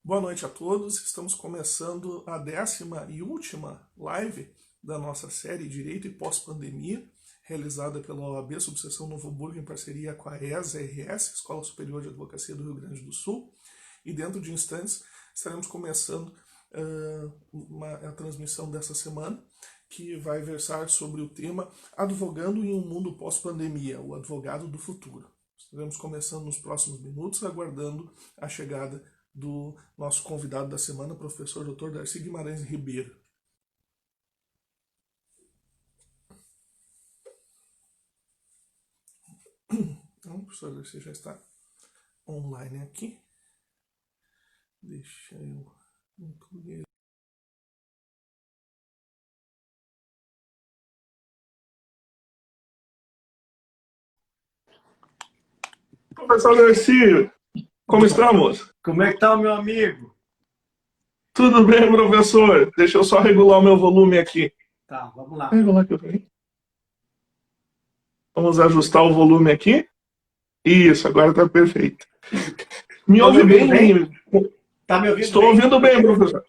Boa noite a todos. Estamos começando a 10ª e última live da nossa série Direito e Pós-Pandemia, realizada pela OAB Subseção Novo Hamburgo em parceria com a ESRS, Escola Superior de Advocacia do Rio Grande do Sul. E dentro de instantes estaremos começando a transmissão dessa semana, que vai versar sobre o tema Advogando em um Mundo Pós-Pandemia, o advogado do futuro. Estaremos começando nos próximos minutos, aguardando a chegada do nosso convidado da semana, professor Dr. Darcy Guimarães Ribeiro. Então, o professor Darcy já está online aqui. Deixa eu incluir. Professor Darcy, como estamos? Como é que tá, meu amigo? Tudo bem, professor? Deixa eu só regular o meu volume aqui. Tá, vamos lá. Vamos ajustar o volume aqui. Isso, agora está perfeito. Me ouve bem? Tá me ouvindo Estou bem? ouvindo bem, professor.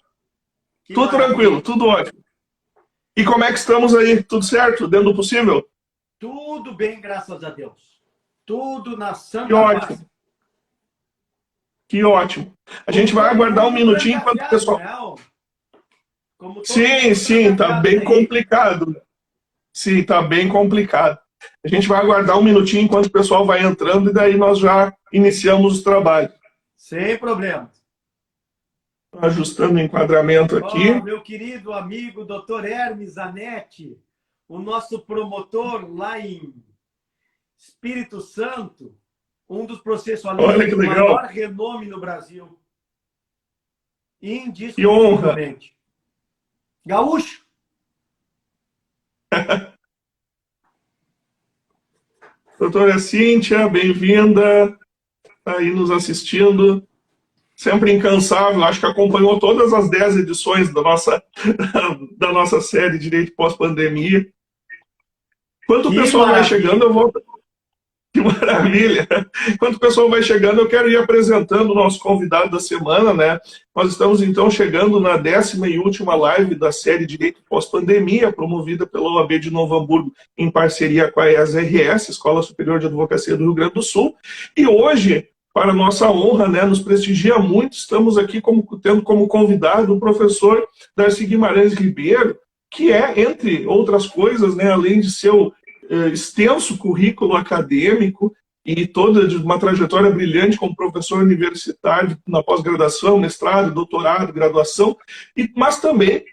Tudo tranquilo, tudo ótimo. E como é que estamos aí? Tudo certo? Dentro do possível? Tudo bem, graças a Deus. Tudo na santa Que ótimo. paz. Que ótimo. A gente vai aguardar um minutinho enquanto o pessoal... Sim, tá bem complicado. Sim, tá bem complicado. A gente vai aguardar um minutinho enquanto o pessoal vai entrando e daí nós já iniciamos o trabalho. Sem problema. Ajustando o enquadramento aqui. Meu querido amigo Dr. Hermes Zanetti, o nosso promotor lá em Espírito Santo, um dos processualistas de maior renome no Brasil. Indiscutivelmente. Gaúcho. Doutora Cíntia, bem-vinda, está aí nos assistindo, sempre incansável, acho que acompanhou todas as 10 edições da nossa série Direito Pós-Pandemia. Enquanto o pessoal vai chegando, eu vou... Que maravilha! Enquanto o pessoal vai chegando, eu quero ir apresentando o nosso convidado da semana, né? Nós estamos, então, chegando na 10ª e última live da série Direito Pós-Pandemia, promovida pela OAB de Novo Hamburgo, em parceria com a ESRS, Escola Superior de Advocacia do Rio Grande do Sul. E hoje, para nossa honra, né, nos prestigia muito, estamos aqui tendo como convidado o professor Darcy Guimarães Ribeiro, que é, entre outras coisas, né, além de seu extenso currículo acadêmico e toda uma trajetória brilhante como professor universitário na pós-graduação, mestrado, doutorado, graduação, mas também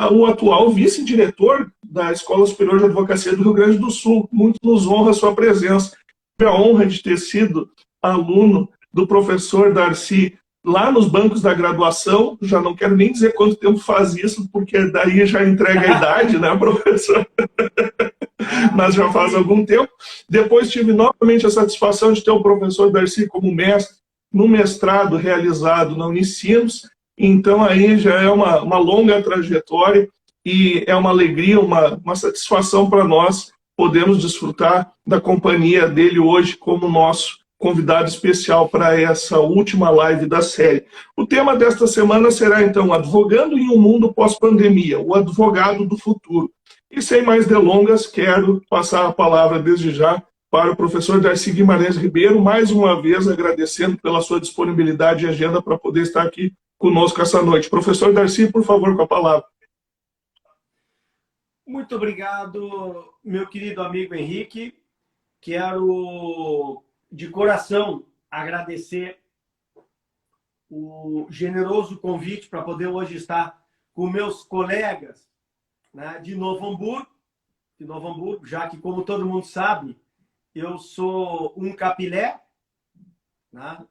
o atual vice-diretor da Escola Superior de Advocacia do Rio Grande do Sul. Muito nos honra a sua presença. Tive a honra de ter sido aluno do professor Darcy lá nos bancos da graduação, já não quero nem dizer quanto tempo faz isso, porque daí já entrega a idade, né, professor? Mas já faz algum tempo. Depois tive novamente a satisfação de ter o professor Darcy como mestre no mestrado realizado na Unicinos. Então aí já é uma longa trajetória e é uma alegria, uma satisfação para nós podermos desfrutar da companhia dele hoje como nosso convidado especial para essa última live da série. O tema desta semana será, então, Advogando em um Mundo Pós-Pandemia, o advogado do futuro. E sem mais delongas, quero passar a palavra desde já para o professor Darcy Guimarães Ribeiro, mais uma vez agradecendo pela sua disponibilidade e agenda para poder estar aqui conosco essa noite. Professor Darcy, por favor, com a palavra. Muito obrigado, meu querido amigo Henrique. Quero, de coração, agradecer o generoso convite para poder hoje estar com meus colegas, né, de Novo Hamburgo, já que, como todo mundo sabe, eu sou um capilé, né?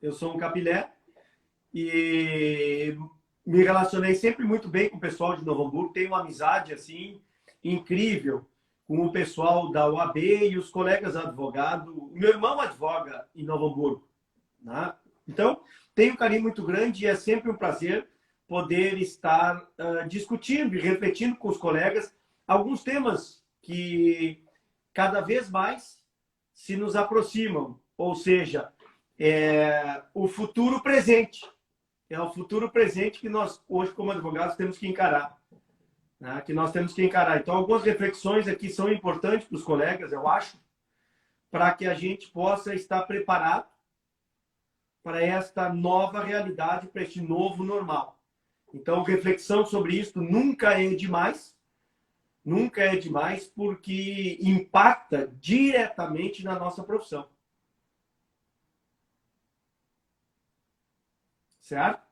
E me relacionei sempre muito bem com o pessoal de Novo Hamburgo, tenho uma amizade assim incrível com o pessoal da OAB e os colegas advogados. Meu irmão advoga em Novo Hamburgo, né? Então, tenho um carinho muito grande e é sempre um prazer poder estar discutindo e refletindo com os colegas alguns temas que cada vez mais se nos aproximam, ou seja, o futuro presente. É o futuro presente que nós, hoje, como advogados, temos que encarar. Né? Que nós temos que encarar. Então, algumas reflexões aqui são importantes para os colegas, eu acho, para que a gente possa estar preparado para esta nova realidade, para este novo normal. Então, reflexão sobre isso nunca é demais. Nunca é demais, porque impacta diretamente na nossa profissão. Certo?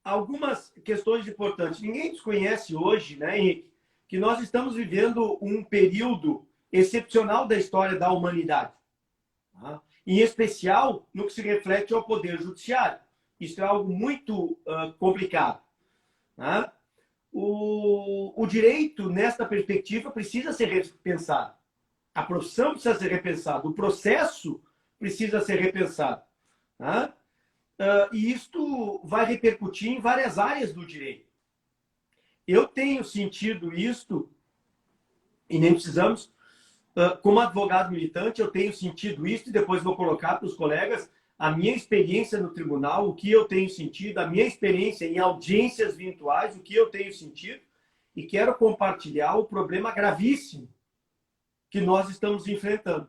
Algumas questões importantes. Ninguém desconhece hoje, né, Henrique, que nós estamos vivendo um período excepcional da história da humanidade. Tá? Em especial no que se reflete ao Poder Judiciário. Isso é algo muito complicado. Tá? O direito, nesta perspectiva, precisa ser repensado. A profissão precisa ser repensada. O processo precisa ser repensado. Tá? E isto vai repercutir em várias áreas do direito. Eu tenho sentido isto, e nem precisamos, como advogado militante, eu tenho sentido isto, e depois vou colocar para os colegas a minha experiência no tribunal, o que eu tenho sentido, a minha experiência em audiências virtuais, o que eu tenho sentido, e quero compartilhar o problema gravíssimo que nós estamos enfrentando.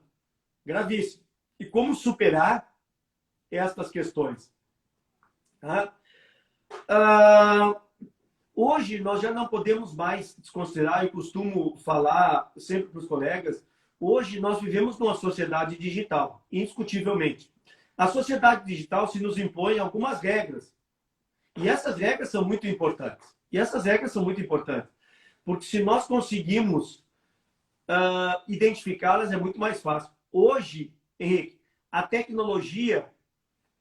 Gravíssimo. E como superar estas questões. Tá? Hoje nós já não podemos mais desconsiderar, eu costumo falar sempre para os colegas, hoje nós vivemos numa sociedade digital, indiscutivelmente. A sociedade digital se nos impõe algumas regras. E essas regras são muito importantes. Porque se nós conseguimos identificá-las, é muito mais fácil. Hoje, Henrique, a tecnologia,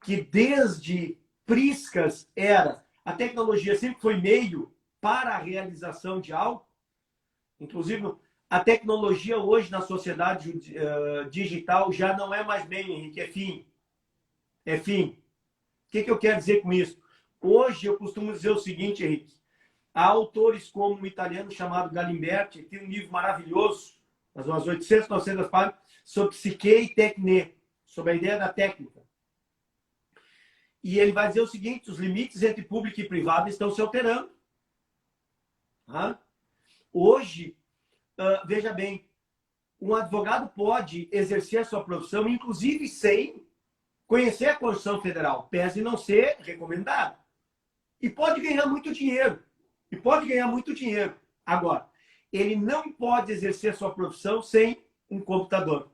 que desde priscas era, a tecnologia sempre foi meio para a realização de algo. Inclusive, a tecnologia hoje na sociedade digital já não é mais meio, Henrique, é fim. É fim. O que eu quero dizer com isso? Hoje eu costumo dizer o seguinte, Henrique. Há autores como um italiano chamado Galimberti, que tem um livro maravilhoso, umas 800, 900 páginas, sobre psique e tecne, sobre a ideia da técnica. E ele vai dizer o seguinte, os limites entre público e privado estão se alterando. Hoje, veja bem, um advogado pode exercer a sua profissão, inclusive sem conhecer a Constituição Federal, pese não ser recomendado. E pode ganhar muito dinheiro. Agora, ele não pode exercer a sua profissão sem um computador.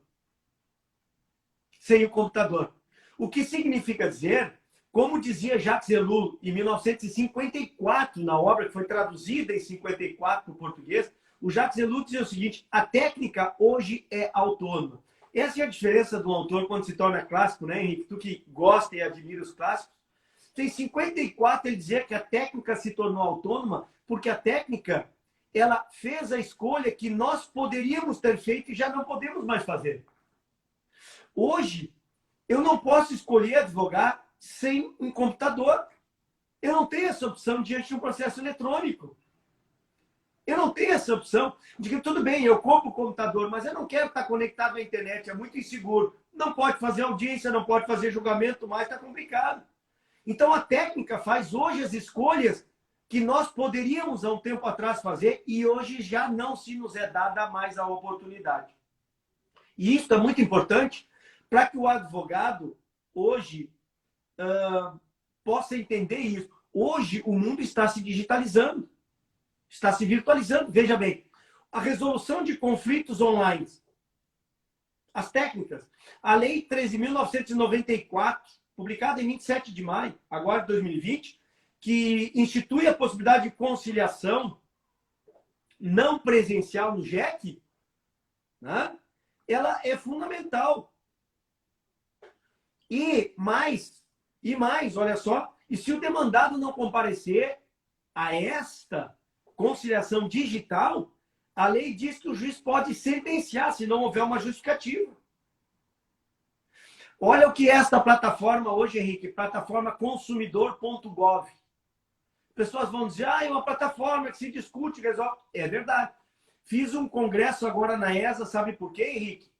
Sem o computador. O que significa dizer, como dizia Jacques Ellul em 1954, na obra que foi traduzida em 54 para o português, o Jacques Ellul dizia o seguinte, a técnica hoje é autônoma. Essa é a diferença do autor quando se torna clássico, né, Henrique? Tu que gosta e admira os clássicos. Em 54, ele dizia que a técnica se tornou autônoma porque a técnica ela fez a escolha que nós poderíamos ter feito e já não podemos mais fazer. Hoje, eu não posso escolher advogar sem um computador. Eu não tenho essa opção diante de um processo eletrônico. Eu não tenho essa opção de que, tudo bem, eu compro o computador, mas eu não quero estar conectado à internet, é muito inseguro. Não pode fazer audiência, não pode fazer julgamento, mas está complicado. Então, a técnica faz hoje as escolhas que nós poderíamos, há um tempo atrás, fazer e hoje já não se nos é dada mais a oportunidade. E isso é muito importante para que o advogado, hoje, possa entender isso. Hoje, o mundo está se digitalizando. Está se virtualizando. Veja bem, a resolução de conflitos online, as técnicas, a Lei 13.994, publicada em 27 de maio, agora de 2020, que institui a possibilidade de conciliação não presencial no JEC, né? Ela é fundamental. E mais, olha só, e se o demandado não comparecer a esta conciliação digital, a lei diz que o juiz pode sentenciar se não houver uma justificativa. Olha o que é esta plataforma hoje, Henrique, plataforma consumidor.gov. Pessoas vão dizer, é uma plataforma que se discute, resolve. É verdade. Fiz um congresso agora na ESA, sabe por quê, Henrique?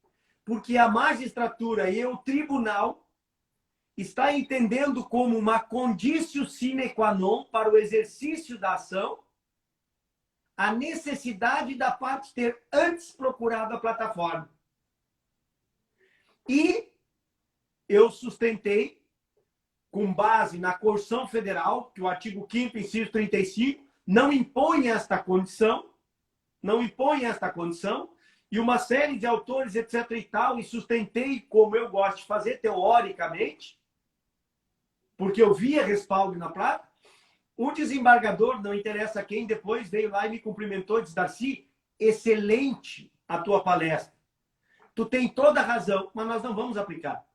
Porque a magistratura e o tribunal está entendendo como uma conditio sine qua non para o exercício da ação a necessidade da parte ter antes procurado a plataforma. E eu sustentei, com base na Constituição Federal, que o artigo 5º, inciso 35, não impõe esta condição, e uma série de autores, etc. e tal, e sustentei como eu gosto de fazer, teoricamente, porque eu via respaldo na prática. O desembargador, não interessa quem, depois veio lá e me cumprimentou e disse: Darcy, excelente a tua palestra. Tu tem toda a razão, mas nós não vamos aplicar.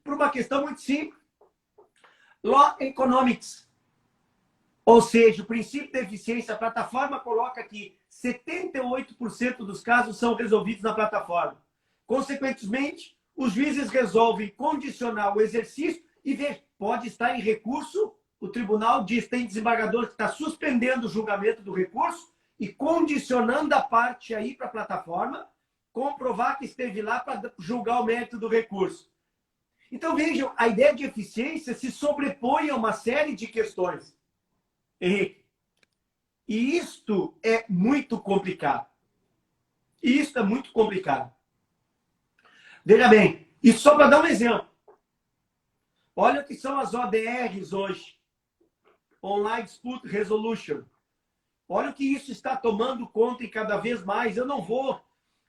Por uma questão muito simples. Law Economics. Ou seja, o princípio da eficiência, a plataforma coloca que 78% dos casos são resolvidos na plataforma. Consequentemente, os juízes resolvem condicionar o exercício e veja, pode estar em recurso, o tribunal diz, tem desembargador que está suspendendo o julgamento do recurso e condicionando a parte aí para a plataforma comprovar que esteve lá para julgar o mérito do recurso. Então, vejam, a ideia de eficiência se sobrepõe a uma série de questões. Henrique, e isto é muito complicado. Veja bem, e só para dar um exemplo. Olha o que são as ODRs hoje. Online Dispute Resolution. Olha o que isso está tomando conta e cada vez mais. Eu não vou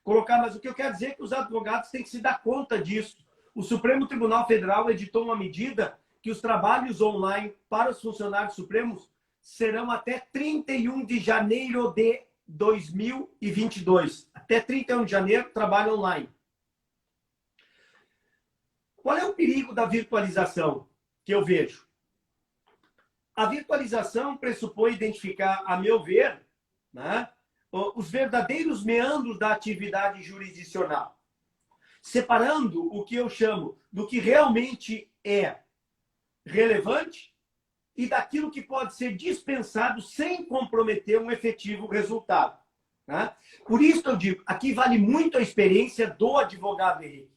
colocar, mas o que eu quero dizer é que os advogados têm que se dar conta disso. O Supremo Tribunal Federal editou uma medida que os trabalhos online para os funcionários supremos serão até 31 de janeiro de 2022. Até 31 de janeiro, trabalho online. Qual é o perigo da virtualização que eu vejo? A virtualização pressupõe identificar, a meu ver, né, os verdadeiros meandros da atividade jurisdicional, separando o que eu chamo do que realmente é relevante e daquilo que pode ser dispensado sem comprometer um efetivo resultado. Né? Por isso eu digo, aqui vale muito a experiência do advogado, Henrique.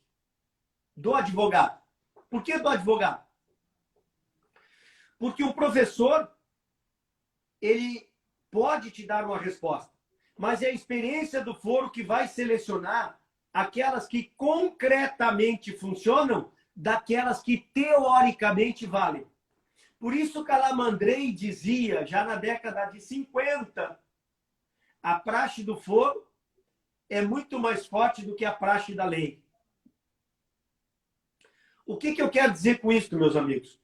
Do advogado. Por que do advogado? Porque o professor, ele pode te dar uma resposta, mas é a experiência do foro que vai selecionar aquelas que concretamente funcionam daquelas que teoricamente valem. Por isso Calamandrei dizia, já na década de 50, a praxe do foro é muito mais forte do que a praxe da lei. O que eu quero dizer com isso, meus amigos?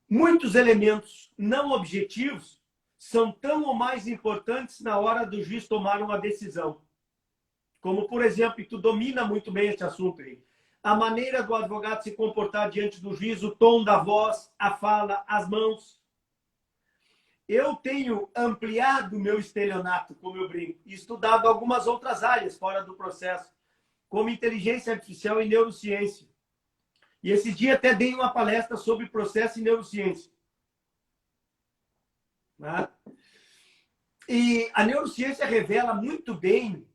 Muitos elementos não objetivos são tão ou mais importantes na hora do juiz tomar uma decisão. Como, por exemplo, e tu domina muito bem esse assunto aí, a maneira do advogado se comportar diante do juiz, o tom da voz, a fala, as mãos. Eu tenho ampliado o meu estelionato, como eu brinco, e estudado algumas outras áreas fora do processo, como inteligência artificial e neurociência. E esse dia até dei uma palestra sobre processo e neurociência. Né? E a neurociência revela muito bem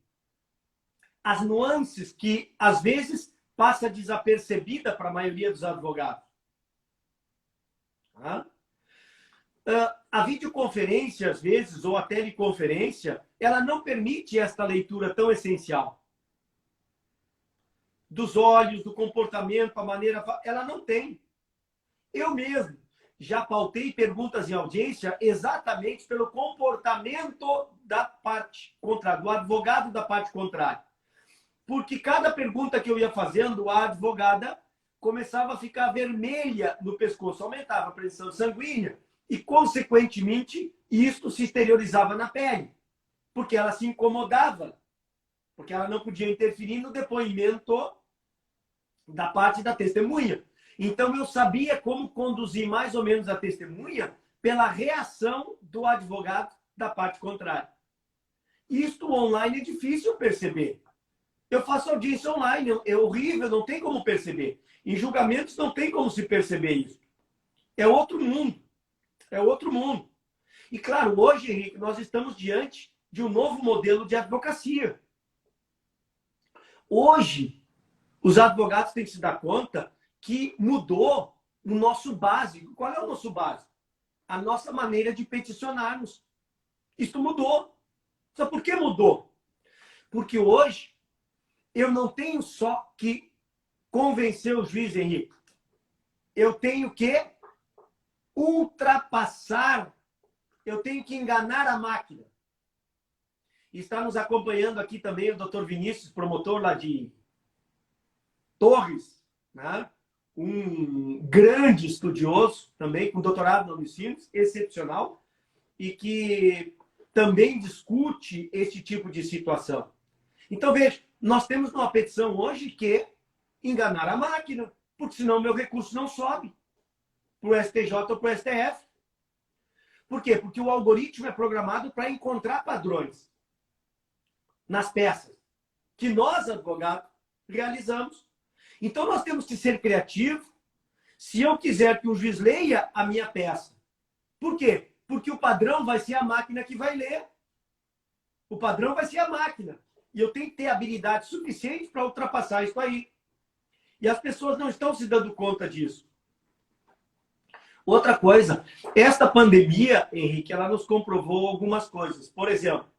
as nuances que, às vezes, passa desapercebida para a maioria dos advogados. Tá? A videoconferência, às vezes, ou a teleconferência, ela não permite esta leitura tão essencial. Dos olhos, do comportamento, a maneira... Ela não tem. Eu mesmo já pautei perguntas em audiência exatamente pelo comportamento da parte contrária, do advogado da parte contrária. Porque cada pergunta que eu ia fazendo, a advogada começava a ficar vermelha no pescoço, aumentava a pressão sanguínea e, consequentemente, isto se exteriorizava na pele, porque ela se incomodava, porque ela não podia interferir no depoimento da parte da testemunha. Então, eu sabia como conduzir mais ou menos a testemunha pela reação do advogado da parte contrária. Isto online é difícil perceber. Eu faço audiência online, é horrível, não tem como perceber. Em julgamentos não tem como se perceber isso. É outro mundo. É outro mundo. E claro, hoje, Henrique, nós estamos diante de um novo modelo de advocacia. Hoje, os advogados têm que se dar conta que mudou o nosso básico. Qual é o nosso básico? A nossa maneira de peticionarmos. Isso mudou. Só por que mudou? Porque hoje eu não tenho só que convencer o juiz, Henrique. Eu tenho que ultrapassar, eu tenho que enganar a máquina. Está nos acompanhando aqui também o Dr. Vinícius, promotor lá de Torres, né? Um grande estudioso também, com doutorado na Unicinos, excepcional, e que também discute esse tipo de situação. Então, veja, nós temos uma petição hoje que enganar a máquina, porque senão meu recurso não sobe para o STJ ou para o STF. Por quê? Porque o algoritmo é programado para encontrar padrões nas peças que nós, advogados, realizamos. Então, nós temos que ser criativos se eu quiser que o juiz leia a minha peça. Por quê? Porque o padrão vai ser a máquina que vai ler. O padrão vai ser a máquina. E eu tenho que ter habilidade suficiente para ultrapassar isso aí. E as pessoas não estão se dando conta disso. Outra coisa, esta pandemia, Henrique, ela nos comprovou algumas coisas. Por exemplo,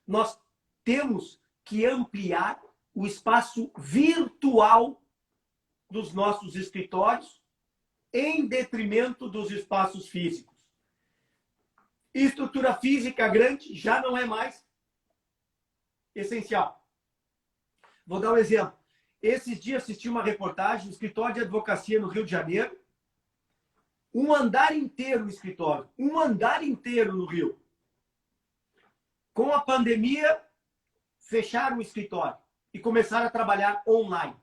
nós temos que ampliar o espaço virtual dos nossos escritórios em detrimento dos espaços físicos. Estrutura física grande já não é mais essencial. Vou dar um exemplo. Esses dias assisti uma reportagem no escritório de advocacia no Rio de Janeiro. Um andar inteiro no escritório. Um andar inteiro no Rio. Com a pandemia, fecharam o escritório e começaram a trabalhar online.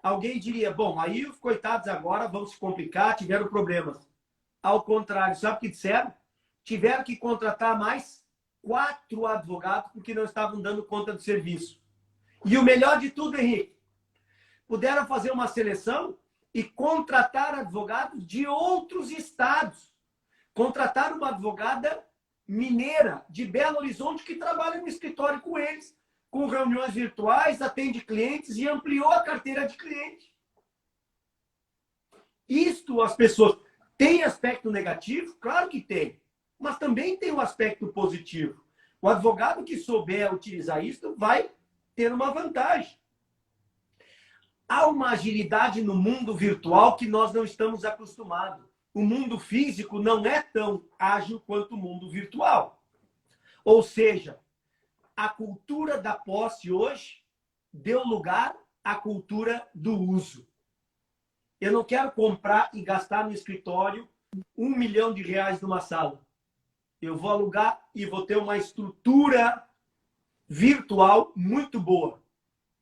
Alguém diria, bom, aí os coitados agora vão se complicar, tiveram problemas. Ao contrário, sabe o que disseram? Tiveram que contratar mais 4 advogados porque não estavam dando conta do serviço. E o melhor de tudo, Henrique, puderam fazer uma seleção e contratar advogados de outros estados. Contrataram uma advogada mineira de Belo Horizonte que trabalha no escritório com eles, com reuniões virtuais, atende clientes e ampliou a carteira de cliente. Isto as pessoas... Tem aspecto negativo? Claro que tem. Mas também tem um aspecto positivo. O advogado que souber utilizar isso vai ter uma vantagem. Há uma agilidade no mundo virtual que nós não estamos acostumados. O mundo físico não é tão ágil quanto o mundo virtual. Ou seja, a cultura da posse hoje deu lugar à cultura do uso. Eu não quero comprar e gastar no escritório R$1 milhão numa sala. Eu vou alugar e vou ter uma estrutura virtual muito boa,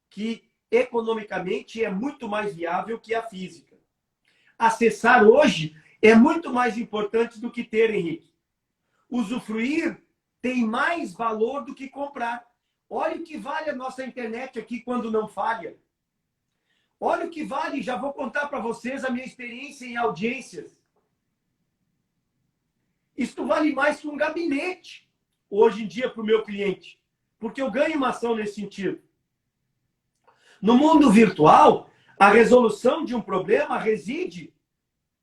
que economicamente é muito mais viável que a física. Acessar hoje é muito mais importante do que ter, Henrique. Usufruir tem mais valor do que comprar. Olha o que vale a nossa internet aqui quando não falha. Olha o que vale, já vou contar para vocês a minha experiência em audiências. Isto vale mais que um gabinete, hoje em dia, para o meu cliente. Porque eu ganho uma ação nesse sentido. No mundo virtual, a resolução de um problema reside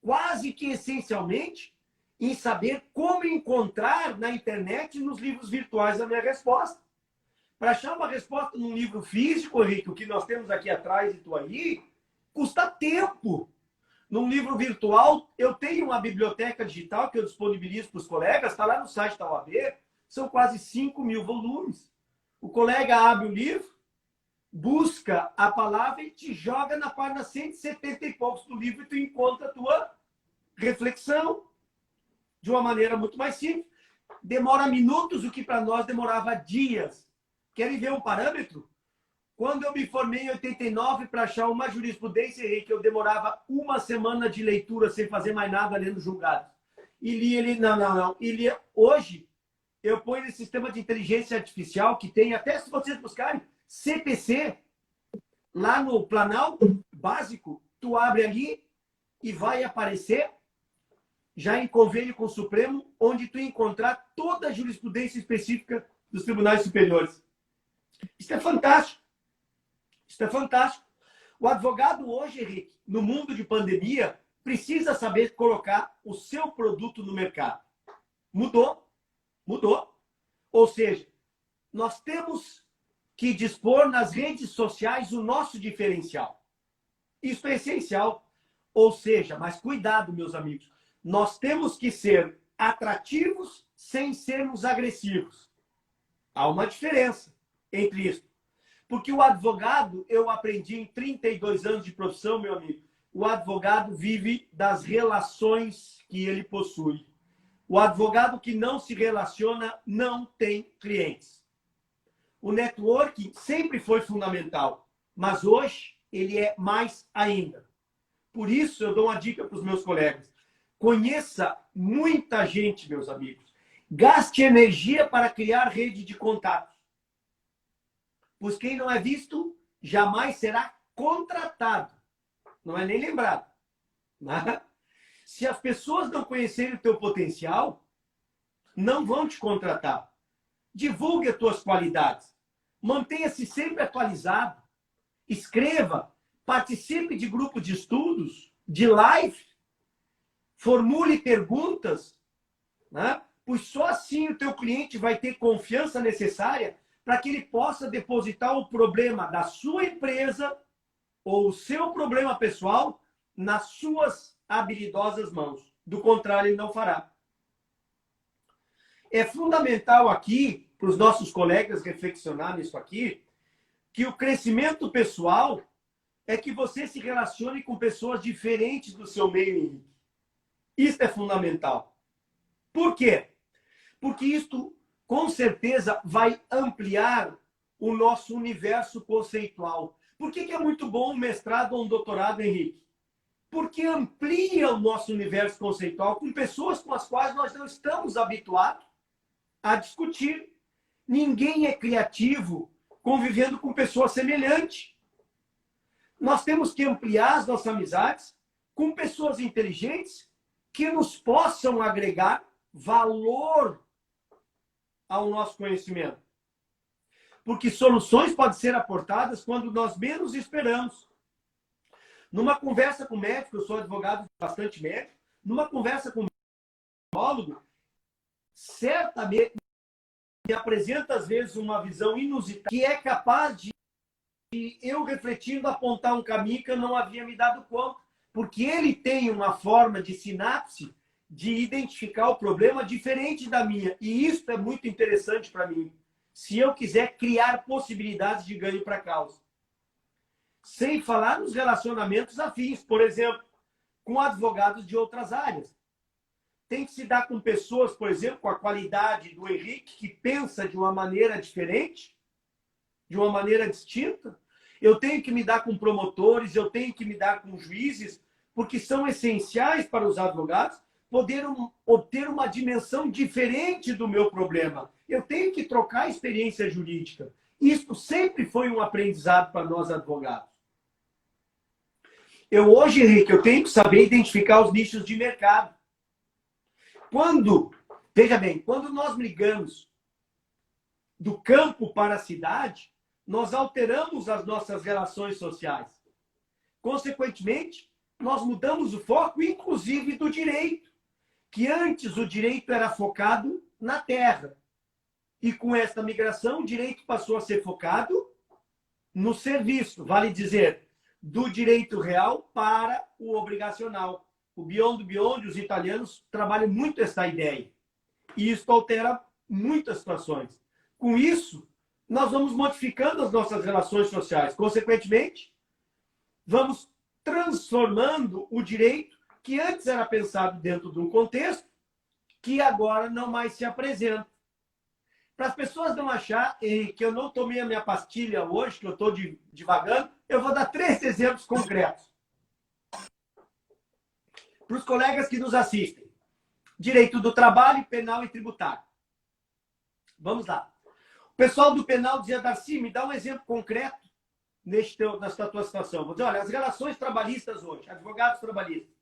quase que essencialmente em saber como encontrar na internet e nos livros virtuais a minha resposta. Para achar uma resposta num livro físico, Henrique, o que nós temos aqui atrás e tu aí, custa tempo. Num livro virtual, eu tenho uma biblioteca digital que eu disponibilizo para os colegas, está lá no site da OAB, são quase 5.000 volumes. O colega abre o livro, busca a palavra e te joga na página 170 e poucos do livro e tu encontra a tua reflexão de uma maneira muito mais simples. Demora minutos, o que para nós demorava dias. Querem ver um parâmetro? Quando eu me formei em 89 para achar uma jurisprudência, que eu demorava 1 semana de leitura sem fazer mais nada lendo julgados. E li ele, não. E li, hoje, eu ponho esse sistema de inteligência artificial que tem, até se vocês buscarem, CPC, lá no Planalto Básico, tu abre ali e vai aparecer, já em convênio com o Supremo, onde tu encontrar toda a jurisprudência específica dos tribunais superiores. Isso é fantástico. Isso é fantástico. O advogado hoje, Henrique, no mundo de pandemia, precisa saber colocar o seu produto no mercado. Mudou, mudou. Ou seja, nós temos que dispor nas redes sociais o nosso diferencial. Isso é essencial. Ou seja, mas cuidado, meus amigos, nós temos que ser atrativos sem sermos agressivos. Há uma diferença entre isso. Porque o advogado, eu aprendi em 32 anos de profissão, meu amigo, o advogado vive das relações que ele possui. O advogado que não se relaciona não tem clientes. O networking sempre foi fundamental, mas hoje ele é mais ainda. Por isso, eu dou uma dica para os meus colegas. Conheça muita gente, meus amigos. Gaste energia para criar rede de contatos. Pois quem não é visto, jamais será contratado. Não é nem lembrado. Né? Se as pessoas não conhecerem o teu potencial, não vão te contratar. Divulgue as tuas qualidades. Mantenha-se sempre atualizado. Escreva. Participe de grupos de estudos, de live. Formule perguntas. Né? Pois só assim o teu cliente vai ter confiança necessária para que ele possa depositar o problema da sua empresa ou o seu problema pessoal nas suas habilidosas mãos. Do contrário, ele não fará. É fundamental aqui, para os nossos colegas reflexionar nisso aqui, que o crescimento pessoal é que você se relacione com pessoas diferentes do seu meio, Henrique. Isso é fundamental. Por quê? Porque isto, com certeza, vai ampliar o nosso universo conceitual. Por que é muito bom um mestrado ou um doutorado, Henrique? Porque amplia o nosso universo conceitual com pessoas com as quais nós não estamos habituados a discutir. Ninguém é criativo convivendo com pessoas semelhantes. Nós temos que ampliar as nossas amizades com pessoas inteligentes que nos possam agregar valor ao nosso conhecimento. Porque soluções podem ser aportadas quando nós menos esperamos. Numa conversa com médico, eu sou advogado bastante médico, numa conversa com psicólogo, certamente me apresenta às vezes uma visão inusitada que é capaz de eu refletindo apontar um caminho que eu não havia me dado conta. Porque ele tem uma forma de sinapse de identificar o problema diferente da minha. E isso é muito interessante para mim. Se eu quiser criar possibilidades de ganho para a causa. Sem falar nos relacionamentos afins, por exemplo, com advogados de outras áreas. Tem que se dar com pessoas, por exemplo, com a qualidade do Henrique, que pensa de uma maneira diferente, de uma maneira distinta. Eu tenho que me dar com promotores, eu tenho que me dar com juízes, porque são essenciais para os advogados poderem obter uma dimensão diferente do meu problema. Eu tenho que trocar a experiência jurídica. Isso sempre foi um aprendizado para nós advogados. Hoje, Henrique, eu tenho que saber identificar os nichos de mercado. Veja bem, quando nós migramos do campo para a cidade, nós alteramos as nossas relações sociais. Consequentemente, nós mudamos o foco, inclusive, do direito. Que antes o direito era focado na terra. E com esta migração, o direito passou a ser focado no serviço. Vale dizer, do direito real para o obrigacional. O beyond beyond, os italianos trabalham muito essa ideia. E isso altera muitas situações. Com isso, nós vamos modificando as nossas relações sociais. Consequentemente, vamos transformando o direito que antes era pensado dentro de um contexto que agora não mais se apresenta. Para as pessoas não acharem que eu não tomei a minha pastilha hoje, que eu estou divagando, eu vou dar 3 exemplos concretos. Para os colegas que nos assistem. Direito do trabalho, penal e tributário. Vamos lá. O pessoal do penal dizia, Darcy, me dá um exemplo concreto nessa tua situação. Vou dizer, olha, as relações trabalhistas hoje, advogados trabalhistas,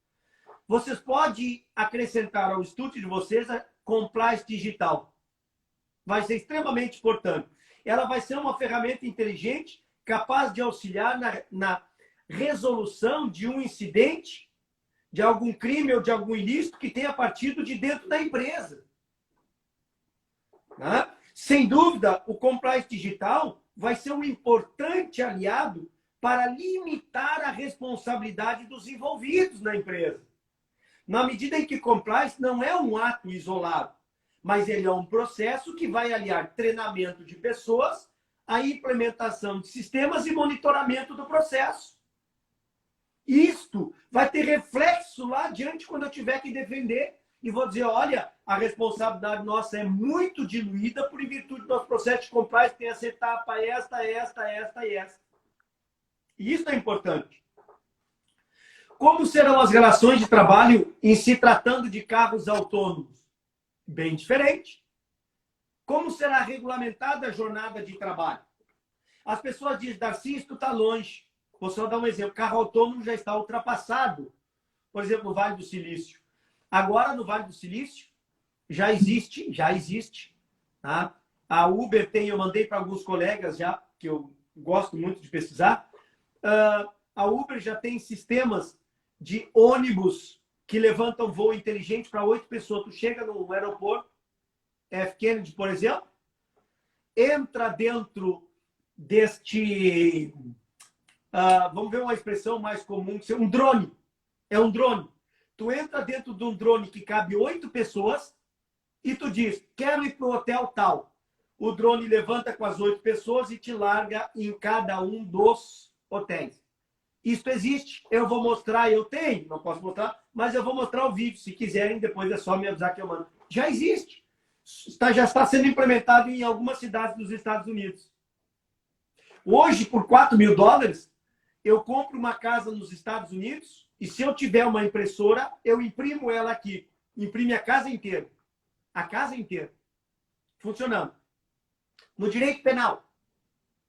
vocês podem acrescentar ao estudo de vocês a compliance digital. Vai ser extremamente importante. Ela vai ser uma ferramenta inteligente, capaz de auxiliar na resolução de um incidente, de algum crime ou de algum ilícito que tenha partido de dentro da empresa. Né? Sem dúvida, o compliance digital vai ser um importante aliado para limitar a responsabilidade dos envolvidos na empresa. Na medida em que compliance não é um ato isolado, mas ele é um processo que vai aliar treinamento de pessoas à implementação de sistemas e monitoramento do processo. Isto vai ter reflexo lá adiante quando eu tiver que defender e vou dizer, olha, a responsabilidade nossa é muito diluída por virtude do nosso processo de compliance, tem essa etapa, esta e esta. E isso é importante. Como serão as relações de trabalho em se tratando de carros autônomos? Bem diferente. Como será regulamentada a jornada de trabalho? As pessoas dizem, Darcy, isso está longe. Vou só dar um exemplo. Carro autônomo já está ultrapassado. Por exemplo, no Vale do Silício. Agora, no Vale do Silício, já existe. Tá? A Uber tem, eu mandei para alguns colegas já, que eu gosto muito de pesquisar. A Uber já tem sistemas de ônibus que levantam voo inteligente para 8 pessoas. Tu chega no aeroporto, F. Kennedy, por exemplo, entra dentro deste... vamos ver uma expressão mais comum, um drone. É um drone. Tu entra dentro de um drone que cabe 8 pessoas e tu diz, quero ir para o hotel tal. O drone levanta com as 8 pessoas e te larga em cada um dos hotéis. Isso existe. Eu vou mostrar, eu tenho, não posso mostrar, mas eu vou mostrar o vídeo. Se quiserem, depois é só me avisar que eu mando. Já existe. Já está sendo implementado em algumas cidades dos Estados Unidos. Hoje, por $4.000, eu compro uma casa nos Estados Unidos e se eu tiver uma impressora, eu imprimo ela aqui. Imprime a casa inteira. A casa inteira. Funcionando. No direito penal,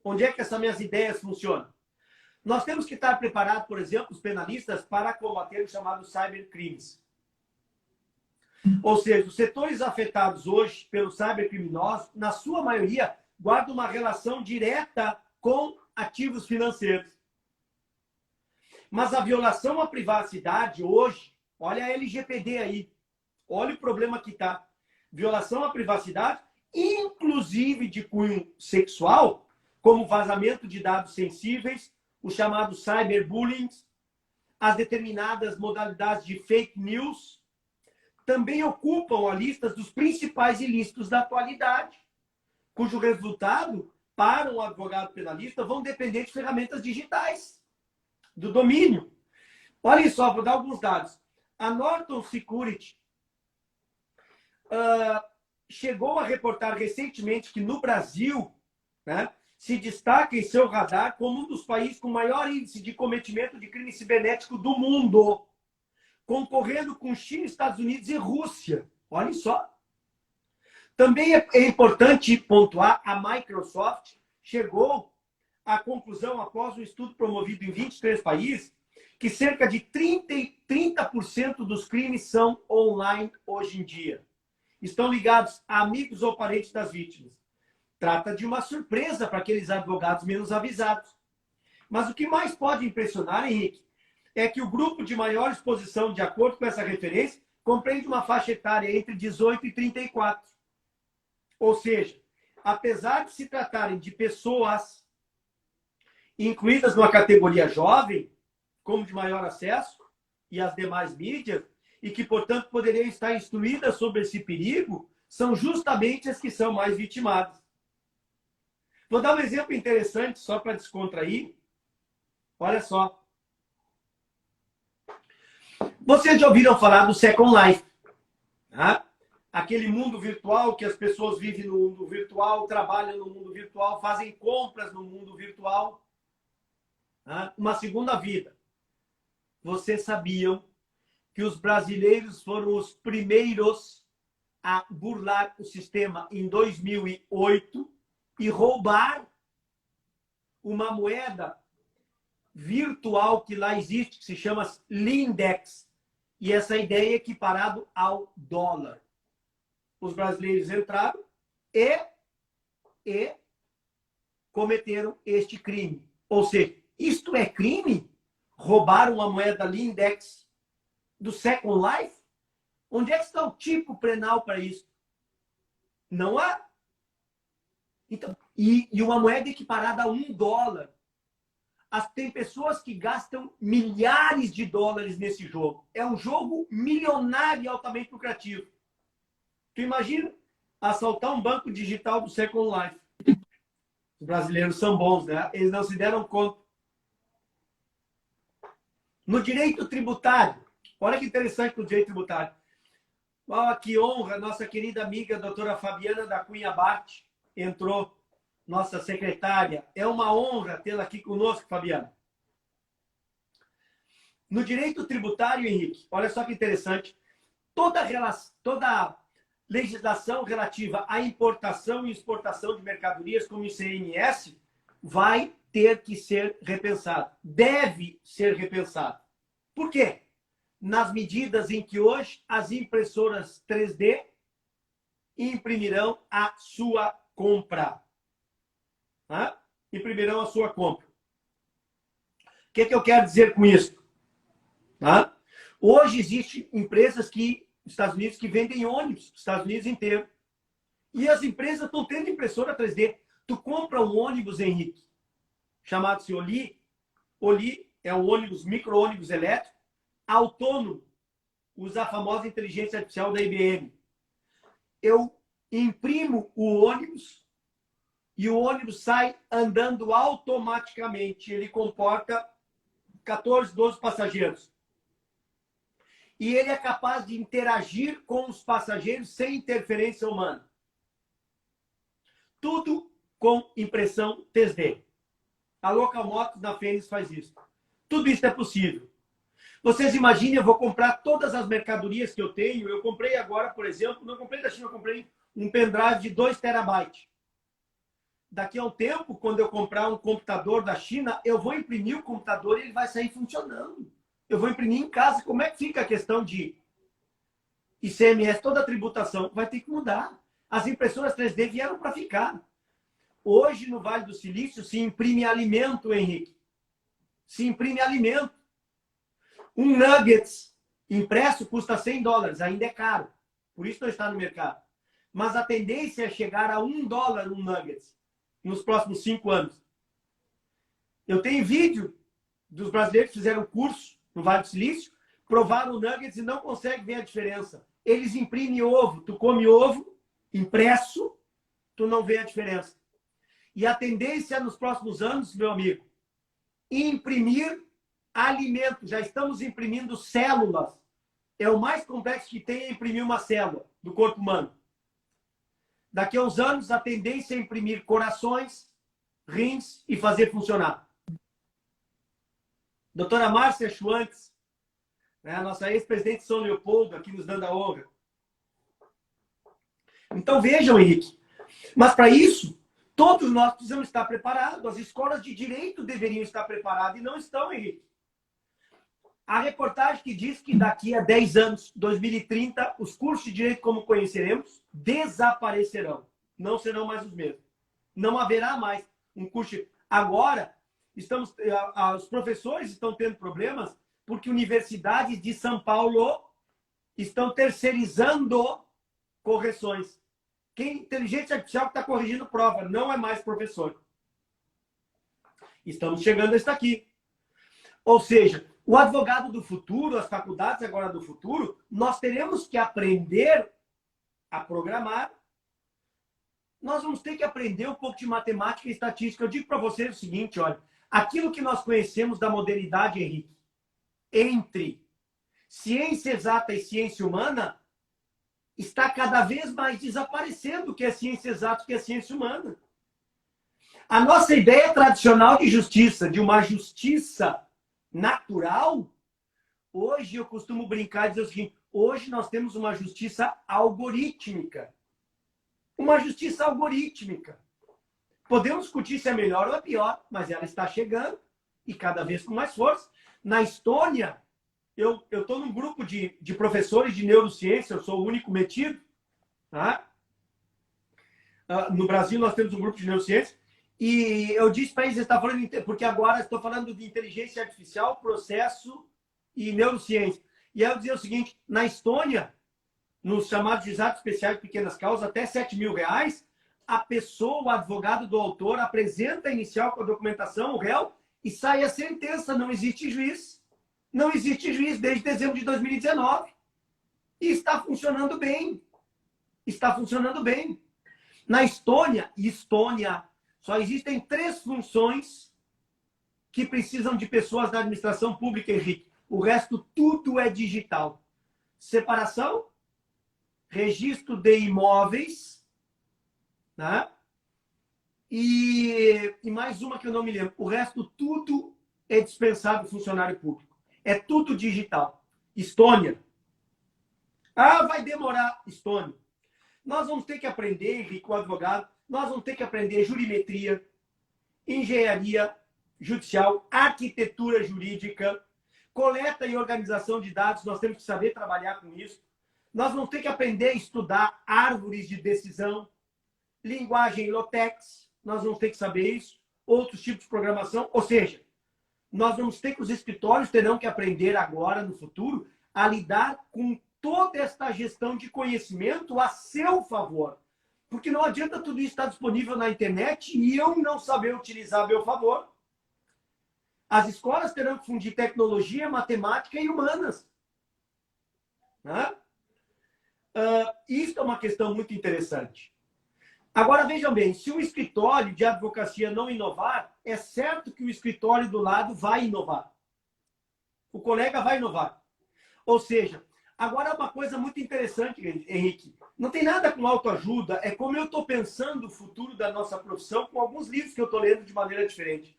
onde é que essas minhas ideias funcionam? Nós temos que estar preparados, por exemplo, os penalistas, para combater os chamados cybercrimes. Ou seja, os setores afetados hoje pelos cybercriminosos, na sua maioria, guardam uma relação direta com ativos financeiros. Mas a violação à privacidade hoje, olha a LGPD aí, olha o problema que está. Violação à privacidade, inclusive de cunho sexual, como vazamento de dados sensíveis, os chamados cyberbullying, as determinadas modalidades de fake news, também ocupam a lista dos principais ilícitos da atualidade, cujo resultado, para um advogado penalista, vão depender de ferramentas digitais, do domínio. Olha só, vou dar alguns dados. A Norton Security chegou a reportar recentemente que no Brasil, né, se destaca em seu radar como um dos países com maior índice de cometimento de crime cibernético do mundo, concorrendo com China, Estados Unidos e Rússia. Olha só. Também é importante pontuar, a Microsoft chegou à conclusão, após um estudo promovido em 23 países, que cerca de 30% dos crimes são online hoje em dia. Estão ligados a amigos ou parentes das vítimas. Trata de uma surpresa para aqueles advogados menos avisados. Mas o que mais pode impressionar, Henrique, é que o grupo de maior exposição, de acordo com essa referência, compreende uma faixa etária entre 18 e 34. Ou seja, apesar de se tratarem de pessoas incluídas numa categoria jovem, como de maior acesso, e as demais mídias, e que, portanto, poderiam estar instruídas sobre esse perigo, são justamente as que são mais vitimadas. Vou dar um exemplo interessante, só para descontrair. Olha só. Vocês já ouviram falar do Second Life? Né? Aquele mundo virtual que as pessoas vivem no mundo virtual, trabalham no mundo virtual, fazem compras no mundo virtual. Né? Uma segunda vida. Vocês sabiam que os brasileiros foram os primeiros a burlar o sistema em 2008 e roubar uma moeda virtual que lá existe, que se chama Lindex. E essa ideia é equiparado ao dólar. Os brasileiros entraram e cometeram este crime. Ou seja, isto é crime? roubaram a moeda Lindex do Second Life? Onde é que está o tipo penal para isso? Não há. Então, e uma moeda equiparada a $1. Tem pessoas que gastam milhares de dólares nesse jogo. É um jogo milionário e altamente lucrativo. Tu imagina assaltar um banco digital do Second Life. Os brasileiros são bons, né? Eles não se deram conta. No direito tributário, olha que interessante no direito tributário. Oh, que honra, nossa querida amiga doutora Fabiana da Cunha Bart entrou, nossa secretária. É uma honra tê-la aqui conosco, Fabiana. No direito tributário, Henrique, olha só que interessante. Toda legislação relativa à importação e exportação de mercadorias, como o ICMS, vai ter que ser repensado. Deve ser repensado. Por quê? Nas medidas em que hoje as impressoras 3D imprimirão a sua compra. Tá? Imprimirão a sua compra. O que eu quero dizer com isso? Tá? Hoje existem empresas nos Estados Unidos que vendem ônibus, nos Estados Unidos inteiro. E as empresas estão tendo impressora 3D. Tu compra um ônibus, Henrique, chamado-se Oli. Oli é um ônibus, micro-ônibus elétrico, autônomo, usa a famosa inteligência artificial da IBM. Eu imprimo o ônibus e o ônibus sai andando automaticamente. Ele comporta 14, 12 passageiros. E ele é capaz de interagir com os passageiros sem interferência humana. Tudo com impressão 3D. A Local Motors da Fênix faz isso. Tudo isso é possível. Vocês imaginem, eu vou comprar todas as mercadorias que eu tenho. Eu comprei agora, por exemplo, não comprei da China, eu comprei um pendrive de 2 terabytes. Daqui a um tempo, quando eu comprar um computador da China, eu vou imprimir o computador e ele vai sair funcionando. Eu vou imprimir em casa. Como é que fica a questão de ICMS? Toda a tributação vai ter que mudar. As impressoras 3D vieram para ficar. Hoje, no Vale do Silício, se imprime alimento, Henrique. Se imprime alimento. Um nuggets impresso custa $100, ainda é caro. Por isso não está no mercado. Mas a tendência é chegar a $1 um nuggets nos próximos 5 anos. Eu tenho vídeo dos brasileiros que fizeram curso no Vale do Silício, provaram o nuggets e não conseguem ver a diferença. Eles imprimem ovo. Tu come ovo impresso, tu não vê a diferença. E a tendência nos próximos anos, meu amigo, imprimir alimentos. Já estamos imprimindo células. É o mais complexo que tem é imprimir uma célula do corpo humano. Daqui a uns anos, a tendência é imprimir corações, rins e fazer funcionar. Doutora Márcia Schwantes, né, a nossa ex-presidente de São Leopoldo, aqui nos dando a honra. Então, vejam, Henrique. Mas, para isso, todos nós precisamos estar preparados. As escolas de direito deveriam estar preparadas e não estão, Henrique. A reportagem que diz que daqui a 10 anos, 2030, os cursos de direito como conheceremos desaparecerão. Não serão mais os mesmos. Não haverá mais um curso. Agora, os professores estão tendo problemas porque universidades de São Paulo estão terceirizando correções. Quem inteligência artificial que está corrigindo prova, não é mais professor. Estamos chegando a isso aqui. Ou seja, o advogado do futuro, as faculdades agora do futuro, nós teremos que aprender a programar. Nós vamos ter que aprender um pouco de matemática e estatística. Eu digo para vocês o seguinte, olha, aquilo que nós conhecemos da modernidade, Henrique, entre ciência exata e ciência humana, está cada vez mais desaparecendo o que é ciência exata e o que é ciência humana. A nossa ideia tradicional de justiça, de uma justiça natural, hoje eu costumo brincar e dizer o seguinte, hoje nós temos uma justiça algorítmica. Uma justiça algorítmica. Podemos discutir se é melhor ou é pior, mas ela está chegando e cada vez com mais força. Na Estônia, eu estou num grupo de professores de neurociência, eu sou o único metido. Tá? No Brasil, nós temos um grupo de neurociência. E eu disse para eles, você está falando, porque agora estou falando de inteligência artificial, processo e neurociência. E aí eu dizia o seguinte, na Estônia, nos chamados juizados especiais de pequenas causas, até R$ 7.000, a pessoa, o advogado do autor, apresenta a inicial com a documentação, o réu, e sai a sentença. Não existe juiz. Não existe juiz desde dezembro de 2019. E está funcionando bem. Está funcionando bem. Na Estônia, só existem 3 funções que precisam de pessoas da administração pública, Henrique. O resto, tudo é digital. Separação, registro de imóveis, né? E mais uma que eu não me lembro. O resto, tudo é dispensável funcionário público. É tudo digital. Estônia. Ah, vai demorar. Estônia. Nós vamos ter que aprender, Henrique, o advogado, nós vamos ter que aprender jurimetria, engenharia judicial, arquitetura jurídica, coleta e organização de dados, nós temos que saber trabalhar com isso. Nós vamos ter que aprender a estudar árvores de decisão, linguagem LaTeX, nós vamos ter que saber isso, outros tipos de programação, ou seja, nós vamos ter que, os escritórios terão que aprender agora, no futuro, a lidar com toda esta gestão de conhecimento a seu favor. Porque não adianta tudo isso estar disponível na internet e eu não saber utilizar a meu favor. As escolas terão que fundir tecnologia, matemática e humanas. Né? Isso é uma questão muito interessante. Agora, vejam bem, se o escritório de advocacia não inovar, é certo que o escritório do lado vai inovar. O colega vai inovar. Ou seja, agora, uma coisa muito interessante, Henrique, não tem nada com autoajuda, é como eu estou pensando o futuro da nossa profissão com alguns livros que eu estou lendo de maneira diferente.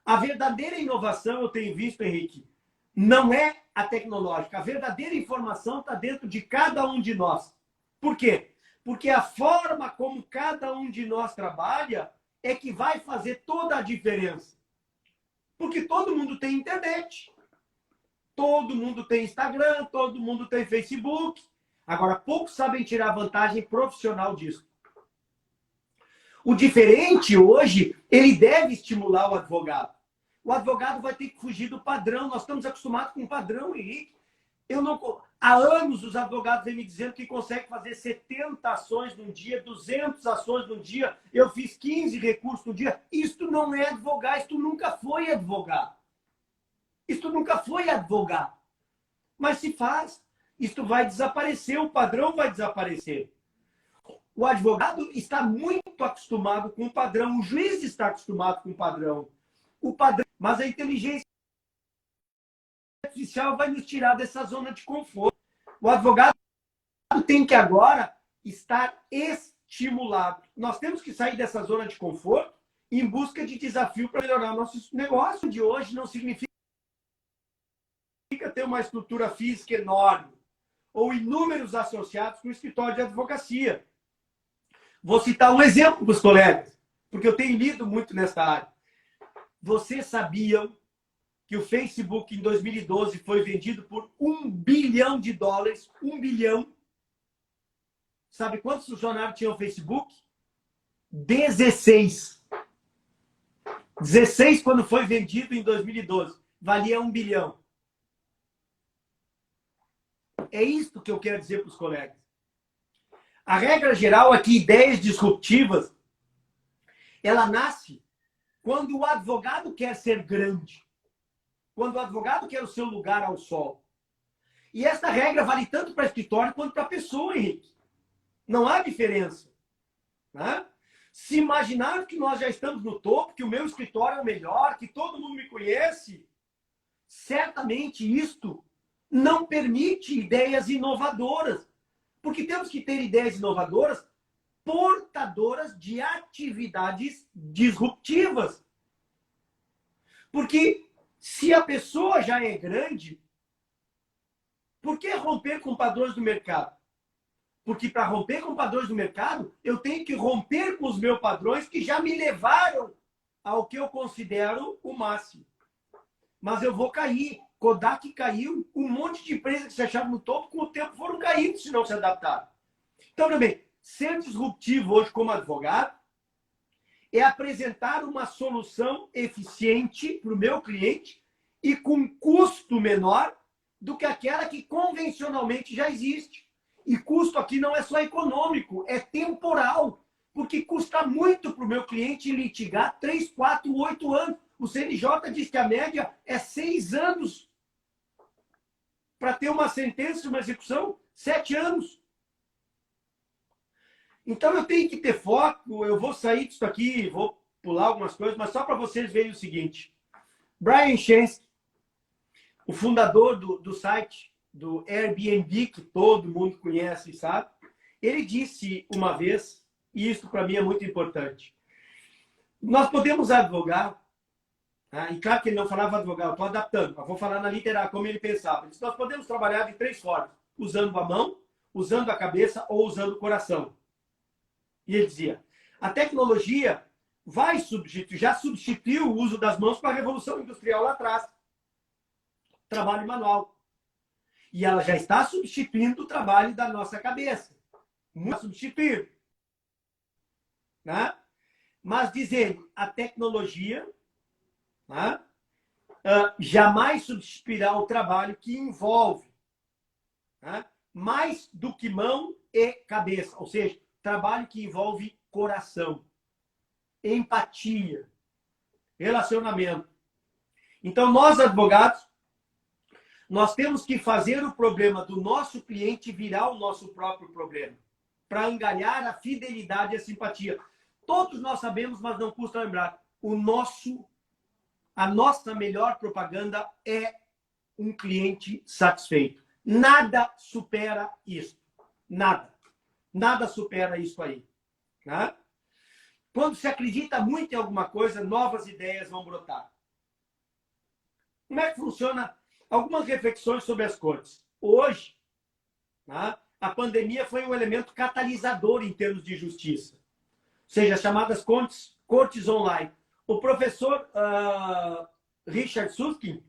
A verdadeira inovação, eu tenho visto, Henrique, não é a tecnológica. A verdadeira informação está dentro de cada um de nós. Por quê? Porque a forma como cada um de nós trabalha é que vai fazer toda a diferença. Porque todo mundo tem internet. Todo mundo tem Instagram, todo mundo tem Facebook. Agora, poucos sabem tirar vantagem profissional disso. O diferente hoje, ele deve estimular o advogado. O advogado vai ter que fugir do padrão. Nós estamos acostumados com o padrão, Henrique. Há anos os advogados vêm me dizendo que conseguem fazer 70 ações num dia, 200 ações num dia. Eu fiz 15 recursos no dia. Isto não é advogar, isto nunca foi advogar. Isto nunca foi advogar. Mas se faz, isto vai desaparecer, o padrão vai desaparecer. O advogado está muito acostumado com o padrão, o juiz está acostumado com o padrão. Mas a inteligência artificial vai nos tirar dessa zona de conforto. O advogado tem que agora estar estimulado. Nós temos que sair dessa zona de conforto em busca de desafio para melhorar nosso negócio. De hoje não significa ter uma estrutura física enorme ou inúmeros associados com o escritório de advocacia. Vou citar um exemplo para os colegas, porque eu tenho lido muito nessa área. Vocês sabiam que o Facebook, em 2012, foi vendido por $1 bilhão? 1 bilhão. Sabe quantos funcionários tinha o Facebook? 16. 16 quando foi vendido em 2012. Valia 1 bilhão. É isto que eu quero dizer para os colegas. A regra geral é que ideias disruptivas, ela nasce quando o advogado quer ser grande. Quando o advogado quer o seu lugar ao sol. E esta regra vale tanto para escritório quanto para pessoa, Henrique. Não há diferença. Né? Se imaginar que nós já estamos no topo, que o meu escritório é o melhor, que todo mundo me conhece, certamente isto não permite ideias inovadoras. Porque temos que ter ideias inovadoras portadoras de atividades disruptivas. Porque se a pessoa já é grande, por que romper com padrões do mercado? Porque para romper com padrões do mercado, eu tenho que romper com os meus padrões que já me levaram ao que eu considero o máximo. Mas eu vou cair. Kodak caiu, um monte de empresas que se achavam no topo, com o tempo foram caindo se não se adaptaram. Então, também, ser disruptivo hoje como advogado é apresentar uma solução eficiente para o meu cliente e com custo menor do que aquela que convencionalmente já existe. E custo aqui não é só econômico, é temporal, porque custa muito para o meu cliente litigar 3, 4, 8 anos. O CNJ diz que a média é 6 anos para ter uma sentença, uma execução, 7 anos. Então eu tenho que ter foco, eu vou sair disso aqui, vou pular algumas coisas, mas só para vocês verem o seguinte. Brian Chesky, o fundador do site do Airbnb, que todo mundo conhece, sabe? Ele disse uma vez, e isso para mim é muito importante, nós podemos advogar, e claro que ele não falava advogar, eu estou adaptando, mas vou falar na literal, como ele pensava. Ele disse, nós podemos trabalhar de 3 formas, usando a mão, usando a cabeça ou usando o coração. E ele dizia, a tecnologia vai substituir, já substituiu o uso das mãos com a Revolução Industrial lá atrás. Trabalho manual. E ela já está substituindo o trabalho da nossa cabeça. Muito substituído. Né? Mas dizendo, a tecnologia, né, jamais substituirá o trabalho que envolve, né, mais do que mão e cabeça. Ou seja, trabalho que envolve coração, empatia, relacionamento. Então, nós, advogados, nós temos que fazer o problema do nosso cliente virar o nosso próprio problema, para angariar a fidelidade e a simpatia. Todos nós sabemos, mas não custa lembrar, a nossa melhor propaganda é um cliente satisfeito. Nada supera isso. Nada. Nada supera isso aí. Né? Quando se acredita muito em alguma coisa, novas ideias vão brotar. Como é que funciona? Algumas reflexões sobre as cortes. Hoje, né, a pandemia foi um elemento catalisador em termos de justiça. Ou seja, as chamadas cortes online. O professor Richard Susskind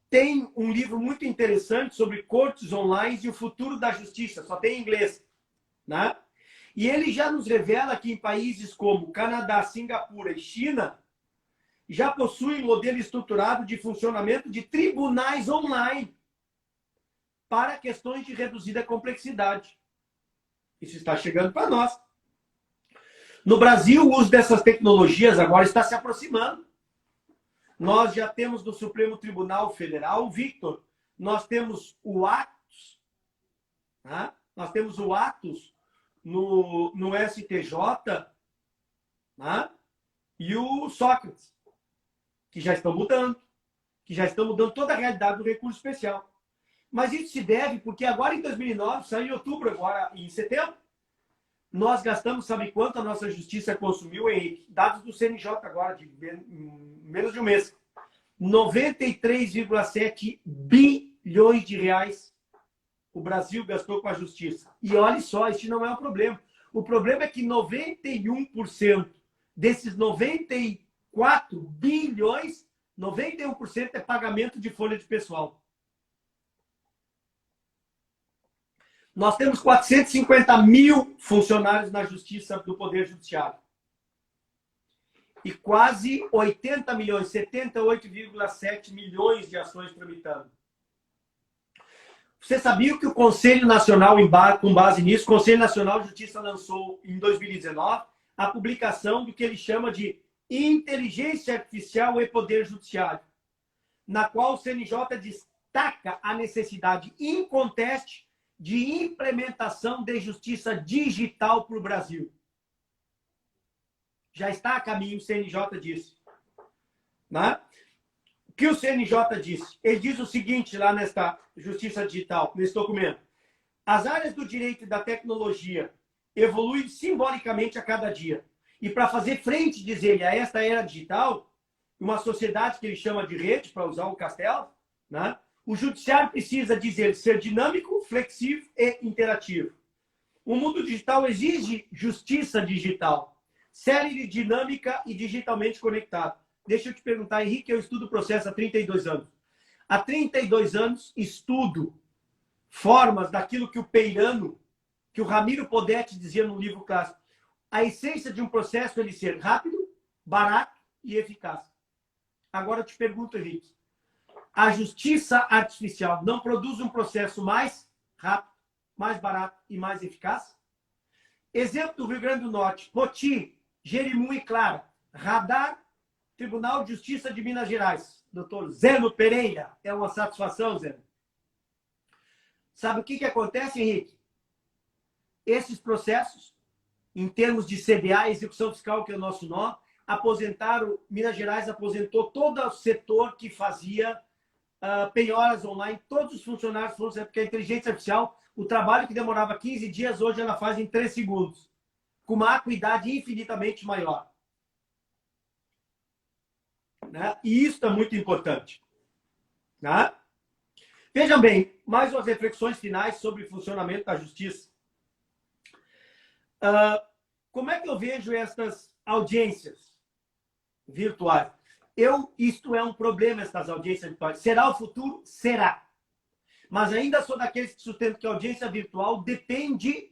tem um livro muito interessante sobre cortes online e o futuro da justiça. Só tem em inglês. Né? E ele já nos revela que em países como Canadá, Singapura e China já possuem modelo estruturado de funcionamento de tribunais online para questões de reduzida complexidade. Isso está chegando para nós. No Brasil, o uso dessas tecnologias agora está se aproximando. Nós já temos no Supremo Tribunal Federal, Victor, nós temos o Atos, né? Nós temos o Atos no STJ, né? E o Sócrates, que já estão mudando, toda a realidade do recurso especial. Mas isso se deve porque agora em 2009, saiu em outubro, agora em setembro, nós gastamos, sabe quanto a nossa justiça consumiu, Henrique? Dados do CNJ agora, de menos de um mês. 93,7 bilhões de reais o Brasil gastou com a justiça. E olha só, este não é o problema. O problema é que 91% desses 94 bilhões, 91% é pagamento de folha de pessoal. Nós temos 450 mil funcionários na Justiça do Poder Judiciário. E quase 80 milhões, 78,7 milhões de ações tramitando. Você sabia que o Conselho Nacional, com base nisso, o Conselho Nacional de Justiça lançou em 2019 a publicação do que ele chama de Inteligência Artificial e Poder Judiciário, na qual o CNJ destaca a necessidade inconteste de implementação de justiça digital para o Brasil. Já está a caminho, o CNJ disse. Né? O que o CNJ disse? Ele diz o seguinte lá nesta justiça digital, nesse documento. As áreas do direito e da tecnologia evoluem simbolicamente a cada dia. E para fazer frente, diz ele, a esta era digital, uma sociedade que ele chama de rede, para usar o Castelo, né? O judiciário precisa, diz ele, ser dinâmico, flexível e interativo. O mundo digital exige justiça digital, célere, dinâmica e digitalmente conectado. Deixa eu te perguntar, Henrique, eu estudo o processo há 32 anos. Há 32 anos estudo formas daquilo que o Peirano, que o Ramiro Podetti dizia no livro clássico. A essência de um processo é ele ser rápido, barato e eficaz. Agora eu te pergunto, Henrique, a justiça artificial não produz um processo mais rápido, mais barato e mais eficaz? Exemplo do Rio Grande do Norte, Poti, Jerimum e Clara, Radar, Tribunal de Justiça de Minas Gerais. Doutor Zeno Pereira, é uma satisfação, Zeno. Sabe o que acontece, Henrique? Esses processos, em termos de CDA, execução fiscal, que é o nosso nó, Minas Gerais aposentou todo o setor que fazia penhoras online, todos os funcionários foram, porque a inteligência artificial, o trabalho que demorava 15 dias, hoje ela faz em 3 segundos, com uma acuidade infinitamente maior. Né? E isso é muito importante. Né? Vejam bem, mais umas reflexões finais sobre o funcionamento da justiça. Como é que eu vejo essas audiências virtuais? Isto é um problema, essas audiências virtuais. Será o futuro? Será. Mas ainda sou daqueles que sustentam que a audiência virtual depende,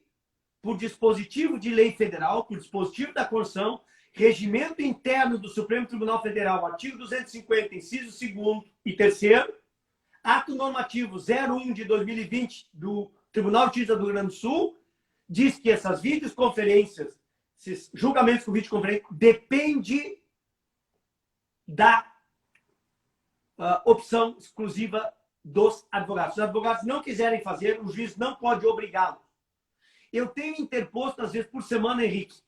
por dispositivo de lei federal, por dispositivo da Constituição, regimento interno do Supremo Tribunal Federal, artigo 250, inciso 2º e 3º, ato normativo 01 de 2020 do Tribunal de Justiça do Rio Grande do Sul, diz que essas videoconferências, esses julgamentos com videoconferência, depende da opção exclusiva dos advogados. Se os advogados não quiserem fazer, o juiz não pode obrigá-los. Eu tenho interposto, às vezes por semana, Henrique,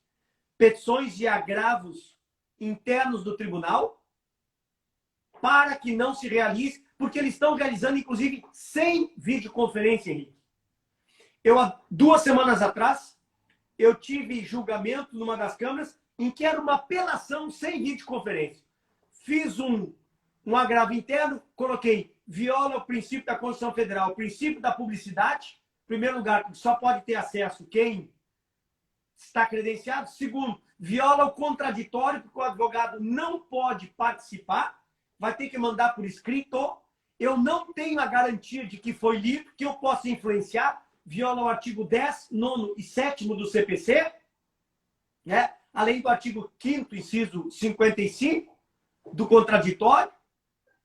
petições de agravos internos do tribunal para que não se realize, porque eles estão realizando, inclusive, sem videoconferência, Henrique. Há 2 semanas atrás, eu tive julgamento numa das câmaras em que era uma apelação sem videoconferência. Fiz um agravo interno, coloquei, viola o princípio da Constituição Federal, o princípio da publicidade, em primeiro lugar, só pode ter acesso quem está credenciado. Segundo, viola o contraditório, porque o advogado não pode participar, vai ter que mandar por escrito. Eu não tenho a garantia de que foi lido, que eu posso influenciar. Viola o artigo 10, 9º e 7º do CPC, né? Além do artigo 5º, inciso 55, do contraditório.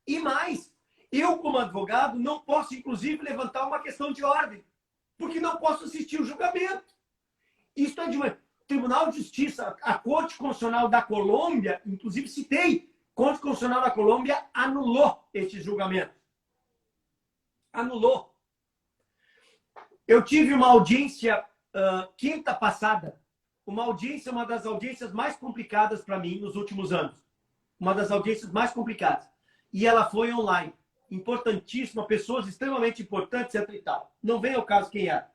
E mais, eu, como advogado, não posso, inclusive, levantar uma questão de ordem, porque não posso assistir o julgamento. Isso é de um Tribunal de Justiça, a Corte Constitucional da Colômbia, inclusive citei, Corte Constitucional da Colômbia anulou este julgamento. Anulou. Eu tive uma audiência quinta passada, uma das audiências mais complicadas para mim nos últimos anos. Uma das audiências mais complicadas. E ela foi online. Importantíssima, pessoas extremamente importantes, etc. e tal. Não vem ao caso quem é.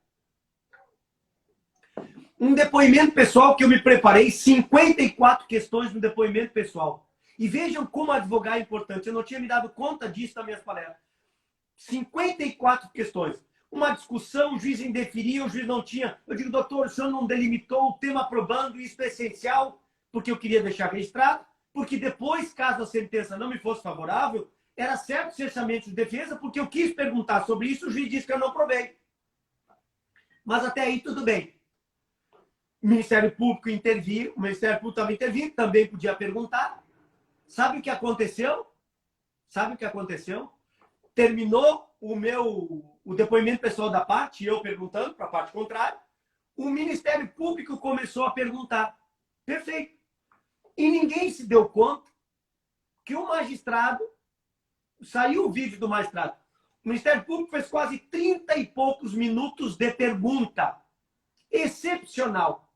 Um depoimento pessoal que eu me preparei, 54 questões no depoimento pessoal. E vejam como advogar é importante. Eu não tinha me dado conta disso nas minhas palestras. 54 questões. Uma discussão, o juiz indeferia, o juiz não tinha. Eu digo, doutor, o senhor não delimitou o tema probando, isso é essencial, porque eu queria deixar registrado, porque depois, caso a sentença não me fosse favorável, era certo o cessamento de defesa, porque eu quis perguntar sobre isso, o juiz disse que eu não provei. Mas até aí tudo bem. O Ministério Público interviu, o Ministério Público estava intervindo, também podia perguntar. Sabe o que aconteceu? Terminou o depoimento pessoal da parte, eu perguntando para a parte contrária, o Ministério Público começou a perguntar. Perfeito. E ninguém se deu conta que o magistrado, saiu o vídeo do magistrado, o Ministério Público fez quase 30 e poucos minutos de pergunta. Excepcional.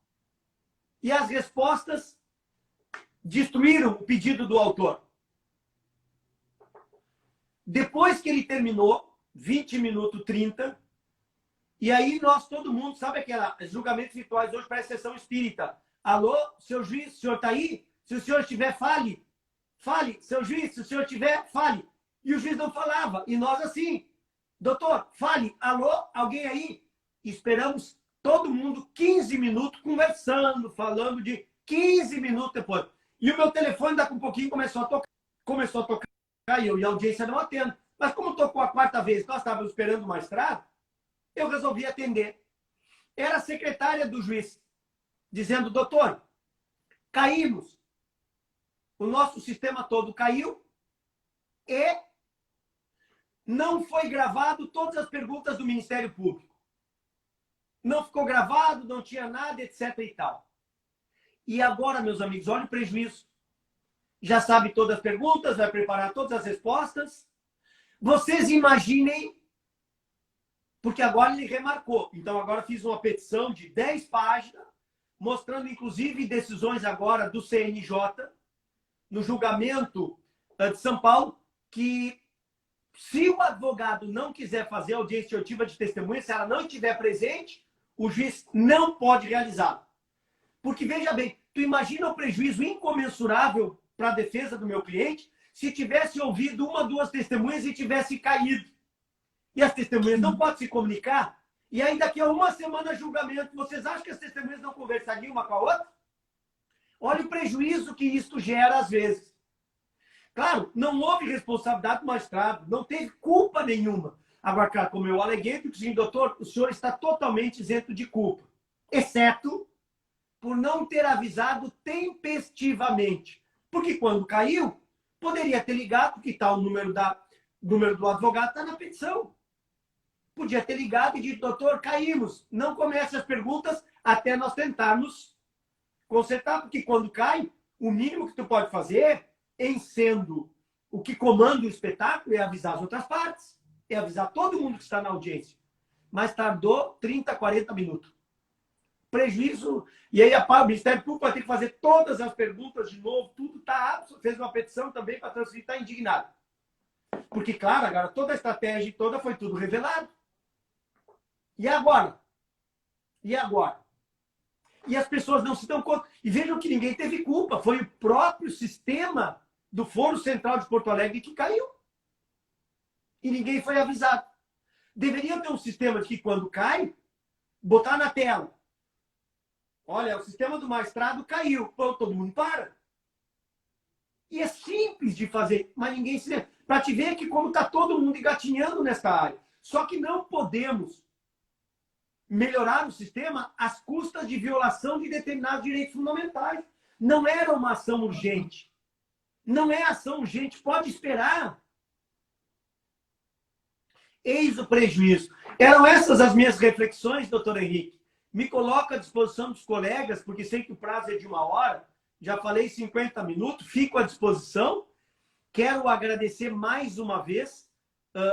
E as respostas destruíram o pedido do autor. Depois que ele terminou, 20 minutos, 30, e aí todo mundo, sabe julgamentos virtuais hoje para a sessão espírita. Alô, seu juiz, o senhor está aí? Se o senhor estiver, fale. Fale, seu juiz, se o senhor estiver, fale. E o juiz não falava. E nós assim, doutor, fale. Alô, alguém aí? Esperamos todo mundo 15 minutos conversando, falando de 15 minutos depois. E o meu telefone, daqui a um pouquinho, começou a tocar. E a audiência não atende. Mas como tocou a 4ª vez, nós estávamos esperando o magistrado, eu resolvi atender. Era a secretária do juiz, dizendo, doutor, caímos. o nosso sistema todo caiu e não foi gravado todas as perguntas do Ministério Público. Não ficou gravado, não tinha nada, etc. e tal. E agora, meus amigos, olha o prejuízo. Já sabe todas as perguntas, vai preparar todas as respostas. Vocês imaginem, porque agora ele remarcou. Então, agora fiz uma petição de 10 páginas, mostrando, inclusive, decisões agora do CNJ, no julgamento de São Paulo, que se o advogado não quiser fazer audiência oitiva de testemunha, se ela não estiver presente, o juiz não pode realizar. Porque, veja bem, tu imagina o prejuízo incomensurável para a defesa do meu cliente se tivesse ouvido uma ou duas testemunhas e tivesse caído. E as testemunhas não podem se comunicar, e aí daqui a uma semana julgamento, vocês acham que as testemunhas não conversariam uma com a outra? Olha o prejuízo que isto gera às vezes. Claro, não houve responsabilidade do magistrado, não teve culpa nenhuma. Agora, cara, como eu aleguei, porque sim, doutor, o senhor está totalmente isento de culpa, exceto por não ter avisado tempestivamente. Porque quando caiu, poderia ter ligado, porque tá o número do advogado está na petição. Podia ter ligado e dito, doutor, caímos. Não comece as perguntas até nós tentarmos consertar, porque quando cai, o mínimo que tu pode fazer, em sendo o que comanda o espetáculo, é avisar as outras partes. É avisar todo mundo que está na audiência. Mas tardou 30, 40 minutos. Prejuízo. E aí o Ministério Público vai ter que fazer todas as perguntas de novo. Tudo está... Fez uma petição também para transferir, está indignado. Porque, claro, agora toda a estratégia toda foi tudo revelado. E agora? E agora? E as pessoas não se dão conta. E vejam que ninguém teve culpa. Foi o próprio sistema do Foro Central de Porto Alegre que caiu. E ninguém foi avisado. Deveria ter um sistema de que quando cai, botar na tela. Olha, o sistema do magistrado caiu. Pô, todo mundo para. E é simples de fazer, mas ninguém se lembra. Para te ver que como está todo mundo engatinhando nessa área. Só que não podemos melhorar o sistema às custas de violação de determinados direitos fundamentais. Não era uma ação urgente. Não é ação urgente. Pode esperar. Eis o prejuízo. Eram essas as minhas reflexões, doutor Henrique. Me coloco à disposição dos colegas, porque sei que o prazo é de 1 hora. Já falei 50 minutos, fico à disposição. Quero agradecer mais uma vez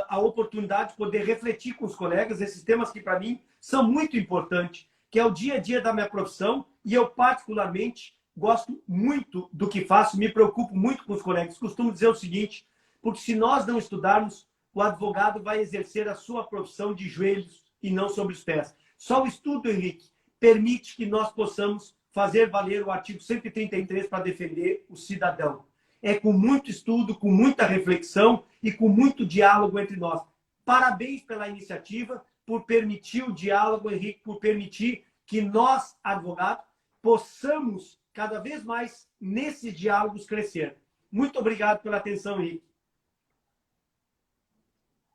a oportunidade de poder refletir com os colegas esses temas que, para mim, são muito importantes, que é o dia a dia da minha profissão, e eu, particularmente, gosto muito do que faço, me preocupo muito com os colegas. Costumo dizer o seguinte, porque se nós não estudarmos, o advogado vai exercer a sua profissão de joelhos e não sobre os pés. Só o estudo, Henrique, permite que nós possamos fazer valer o artigo 133 para defender o cidadão. É com muito estudo, com muita reflexão e com muito diálogo entre nós. Parabéns pela iniciativa, por permitir o diálogo, Henrique, por permitir que nós, advogados, possamos cada vez mais nesses diálogos crescer. Muito obrigado pela atenção, Henrique.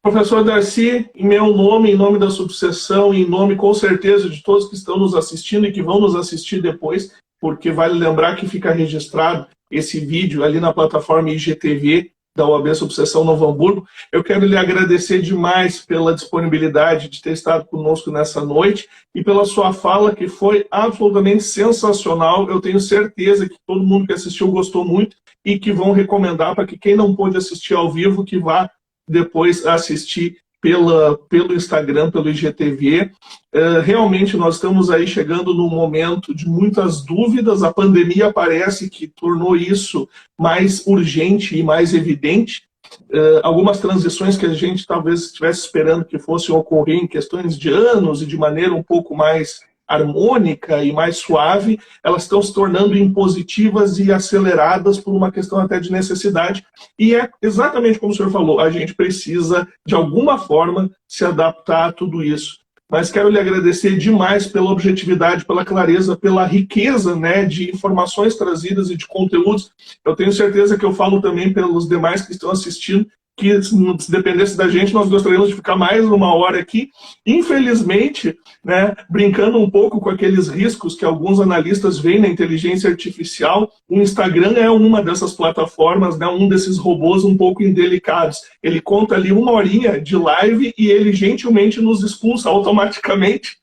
Professor Darcy, em meu nome, em nome da subseção, em nome, com certeza, de todos que estão nos assistindo e que vão nos assistir depois, porque vale lembrar que fica registrado esse vídeo ali na plataforma IGTV da OAB Subseção Novo Hamburgo. Eu quero lhe agradecer demais pela disponibilidade de ter estado conosco nessa noite e pela sua fala, que foi absolutamente sensacional. Eu tenho certeza que todo mundo que assistiu gostou muito e que vão recomendar para que quem não pôde assistir ao vivo, que vá depois assistir pelo Instagram, pelo IGTV. Realmente nós estamos aí chegando num momento de muitas dúvidas. A pandemia parece que tornou isso mais urgente e mais evidente. Algumas transições que a gente talvez estivesse esperando que fossem ocorrer em questões de anos e de maneira um pouco mais harmônica e mais suave, elas estão se tornando impositivas e aceleradas por uma questão até de necessidade. E é exatamente como o senhor falou, a gente precisa, de alguma forma, se adaptar a tudo isso. Mas quero lhe agradecer demais pela objetividade, pela clareza, pela riqueza, né, de informações trazidas e de conteúdos. Eu tenho certeza que eu falo também pelos demais que estão assistindo, que se dependesse da gente, nós gostaríamos de ficar mais uma hora aqui. Infelizmente, né, brincando um pouco com aqueles riscos que alguns analistas veem na inteligência artificial, o Instagram é uma dessas plataformas, né, um desses robôs um pouco indelicados. Ele conta ali uma horinha de live e ele gentilmente nos expulsa automaticamente.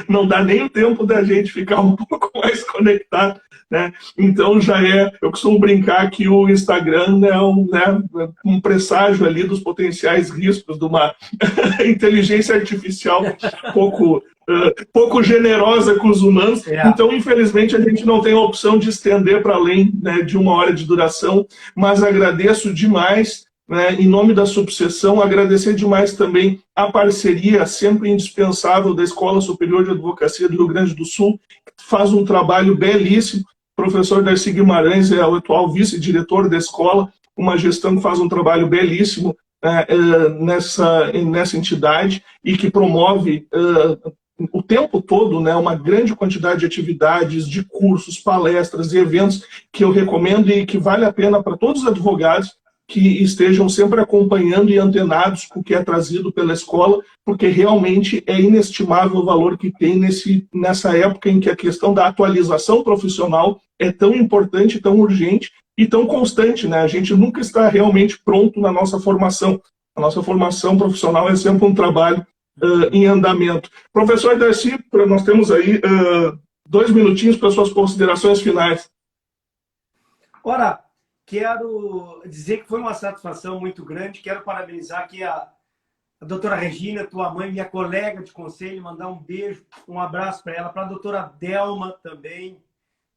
Não dá nem o tempo da gente ficar um pouco mais conectado, né? Então eu costumo brincar que o Instagram é um presságio ali dos potenciais riscos de uma inteligência artificial pouco generosa com os humanos. Então, infelizmente, a gente não tem a opção de estender para além, né, de uma hora de duração, mas agradeço demais, né, em nome da subseção, agradecer demais também a parceria sempre indispensável da Escola Superior de Advocacia do Rio Grande do Sul, que faz um trabalho belíssimo. O professor Darcy Guimarães é o atual vice-diretor da escola, uma gestão que faz um trabalho belíssimo nessa entidade e que promove o tempo todo, né, uma grande quantidade de atividades, de cursos, palestras e eventos que eu recomendo e que vale a pena para todos os advogados que estejam sempre acompanhando e antenados com o que é trazido pela escola, porque realmente é inestimável o valor que tem nessa época em que a questão da atualização profissional é tão importante, tão urgente e tão constante, né? A gente nunca está realmente pronto na nossa formação. A nossa formação profissional é sempre um trabalho em andamento. Professor Darcy, nós temos aí 2 minutinhos para suas considerações finais. Ora, quero dizer que foi uma satisfação muito grande. Quero parabenizar aqui a doutora Regina, tua mãe, minha colega de conselho, mandar um beijo, um abraço para ela, para a doutora Delma também,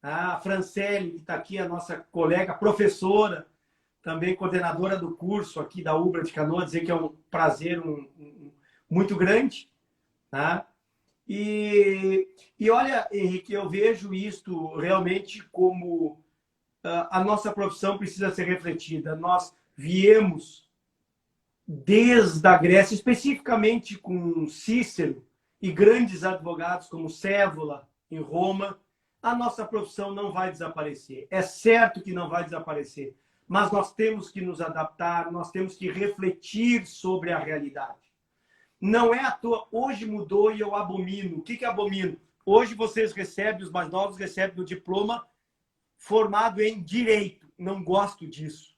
a Franciele, que está aqui, a nossa colega, professora, também coordenadora do curso aqui da UBRA de Canoas, dizer que é um prazer muito grande. Tá? E olha, Henrique, eu vejo isto realmente como a nossa profissão precisa ser refletida. Nós viemos desde a Grécia, especificamente com Cícero e grandes advogados como Cévola em Roma. A nossa profissão não vai desaparecer. É certo que não vai desaparecer, mas nós temos que nos adaptar, nós temos que refletir sobre a realidade. Não é à toa, hoje mudou e eu abomino. O que abomino? Hoje vocês recebem, os mais novos recebem o diploma formado em Direito. Não gosto disso.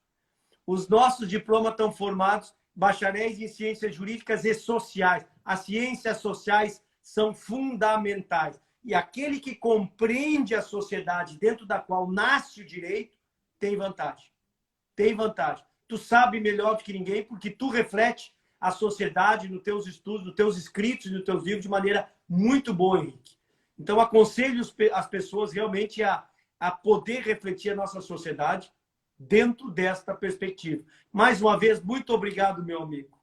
Os nossos diplomas estão formados bacharéis em Ciências Jurídicas e Sociais. As ciências sociais são fundamentais. E aquele que compreende a sociedade dentro da qual nasce o direito tem vantagem. Tem vantagem. Tu sabe melhor do que ninguém porque tu reflete a sociedade nos teus estudos, nos teus escritos e nos teus livros de maneira muito boa, Henrique. Então, aconselho as pessoas realmente a poder refletir a nossa sociedade dentro desta perspectiva. Mais uma vez, muito obrigado, meu amigo.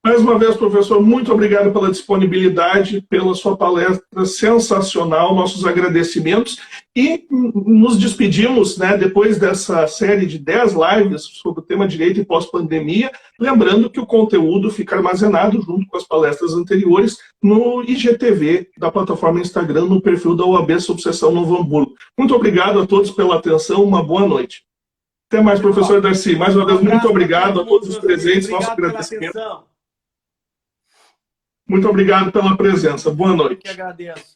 Mais uma vez, professor, muito obrigado pela disponibilidade, pela sua palestra sensacional, nossos agradecimentos. E nos despedimos, né, depois dessa série de 10 lives sobre o tema direito e pós-pandemia, lembrando que o conteúdo fica armazenado junto com as palestras anteriores no IGTV da plataforma Instagram, no perfil da OAB Subseção Novo Hamburgo. Muito obrigado a todos pela atenção, uma boa noite. Até mais, professor Darcy. Mais uma vez, muito obrigado a todos os presentes, nosso agradecimento. Muito obrigado pela presença. Boa noite. Eu que agradeço.